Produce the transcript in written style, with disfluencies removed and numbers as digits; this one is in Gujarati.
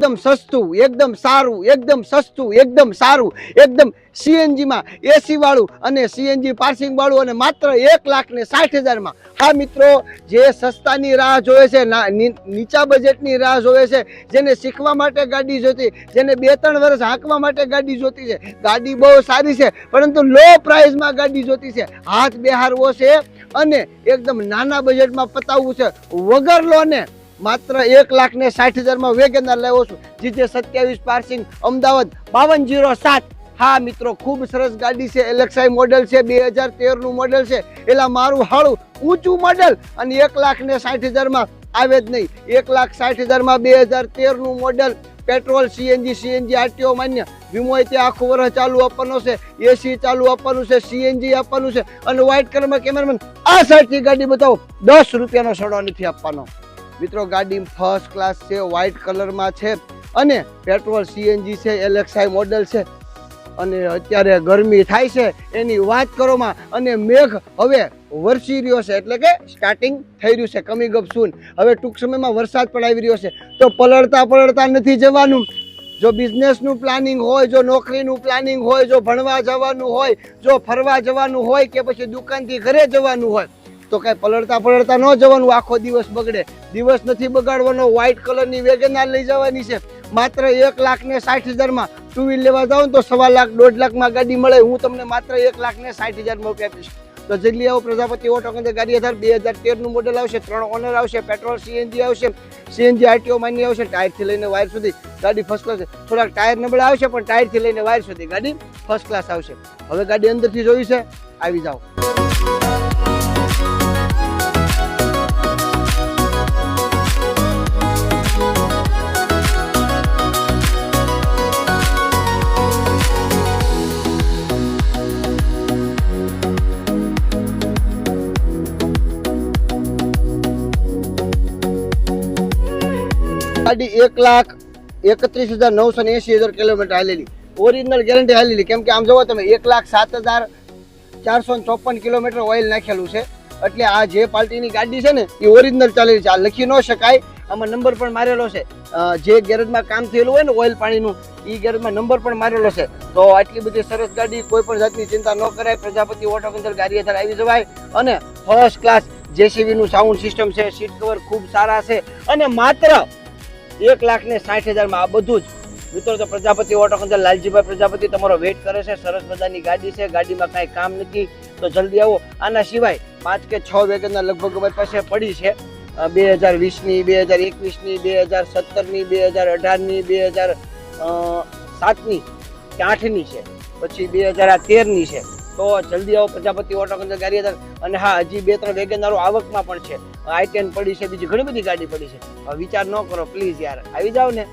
એકદમ સસ્તું, એકદમ સારું, એકદમ સસ્તું, એકદમ સારું, એકદમ સીએનજી માં એસી વાળું અને સીએનજી પાર્સિંગ વાળું અને માત્ર 1,60,000 માં. હા મિત્રો, જે સસ્તાની રાહ જોવે છે, નીચા બજેટની રાહ જોવે છે, જેને શીખવા માટે ગાડી જોતી, જેને 2-3 વર્ષ હાંકવા માટે ગાડી જોતી છે, ગાડી બહુ સારી છે પરંતુ લો પ્રાઇસમાં ગાડી જોતી છે, હાથ બેહારવો છે અને એકદમ નાના બજેટમાં પતાવવું છે વગર લોને, માત્ર 1,60,000 માં વેગેનાર લાવ્યો છું. GJ 27 passing, Ahmedabad 5207. હા મિત્રો, ખૂબ સરસ ગાડી છે. LXI મોડેલ છે, 2013 નું મોડેલ છે. એલા મારું હાળું ઊંચું મોડેલ અને 1,60,000 માં આવે જ નહીં. 1,60,000 માં 2013 નું મોડેલ, પેટ્રોલ, સીએનજી આરટીઓ માન્ય, વીમો તે આખું વર્ષ ચાલુ આપવાનો છે, એસી ચાલુ આપવાનું છે, સીએનજી આપવાનું છે અને વ્હાઇટ કલરમાં કેમેરામેન આ સાઈડથી ગાડી બતાવો, 10 રૂપિયાનો સડો નથી આપવાનો. મિત્રો ગાડી ફર્સ્ટ ક્લાસ છે, વ્હાઇટ કલરમાં છે અને પેટ્રોલ સીએનજી છે, LXI મોડેલ છે અને અત્યારે ગરમી થાય છે એની વાત કરોમાં અને મેઘ હવે વરસી રહ્યો છે, એટલે કે સ્ટાર્ટિંગ થઈ રહ્યું છે, કમિંગ અપ સૂન. હવે ટૂંક સમયમાં વરસાદ પણ આવી રહ્યો છે, તો પલળતા નથી જવાનું. જો બિઝનેસનું પ્લાનિંગ હોય, જો નોકરીનું પ્લાનિંગ હોય, જો ભણવા જવાનું હોય, જો ફરવા જવાનું હોય કે પછી દુકાનથી ઘરે જવાનું હોય તો કઈ પલળતા ન જવાનું, આખો દિવસ બગડે. દિવસ નથી બગાડવાનો. વ્હાઇટ કલરની વેગેનાર લઈ જવાની છે માત્ર 1,60,000 માં. ટુ વ્હીલ લેવા જાવ તો 1.25 લાખ 1.5 લાખમાં ગાડી મળે. હું તમને માત્ર 1,60,000 માં આપીશ. તો જલ્દી આવો પ્રજાપતિ ઓટો કેન્દ્ર, ગારિયાધાર. 2013 નું મોડેલ આવશે, 3 ઓનર આવશે, પેટ્રોલ સીએનજી આવશે, સીએનજી આરટીઓ માન્ય આવશે, ટાયરથી લઈને વાયર સુધી ગાડી ફર્સ્ટ ક્લાસ. થોડાક ટાયર નબળા આવશે પણ ટાયરથી લઈને વાયર સુધી ગાડી ફર્સ્ટ ક્લાસ આવશે. હવે ગાડી અંદરથી જોઈ છે, આવી જાઓ. ગાડી 1,31,980 કિલોમીટર હાલેલી, ઓરિજિનલ ગેરંટી હાલેલી. કેમ કે આમ જોવો તમે, 1,07,454 કિલોમીટર ઓઇલ નાખેલું છે. એટલે આ જે પાર્ટીની ગાડી છે ને એ ઓરિજિનલ ચાલેલી છે. આ લખી ન શકાય, આમાં નંબર પણ મારેલો છે. જે ગેરેજમાં કામ થયેલું હોય ને ઓઇલ પાણીનું, એ ગેરેજમાં નંબર પણ મારેલો છે. તો આટલી બધી સરસ ગાડી, કોઈ પણ જાતની ચિંતા ન કરાય. પ્રજાપતિ ઓટો કેન્દ્ર, ગારિયાધાર આવી જવાય અને ફર્સ્ટ ક્લાસ જેસીબી નું સાઉન્ડ સિસ્ટમ છે, સીટ કવર ખૂબ સારા છે અને માત્ર 1,60,000 માં આ બધું જ. મિત્રો તો પ્રજાપતિ ઓટો કેન્દ્ર, લાલજીભાઈ પ્રજાપતિ તમારો વેઇટ કરે છે. સરસ મજાની ગાડી છે, ગાડીમાં કાંઈ કામ નથી, તો જલ્દી આવો. આના સિવાય 5 કે 6 વેગનના લગભગ અમારી પાસે પડી છે. 2020ની, 2021ની, 2017ની, 2018ની, 2007ની કે 8ની છે, પછી 2013ની છે. તો જલ્દી આવો પ્રજાપતિ ઓટો કેન્દ્ર, ગારિયાધાર. અને હા, હજી 2-3 વેગનારો આવકમાં પણ છે. i10 પડી છે, બીજી ઘણી બધી ગાડી પડી છે. વિચાર ન કરો પ્લીઝ યાર, આવી જાવ ને.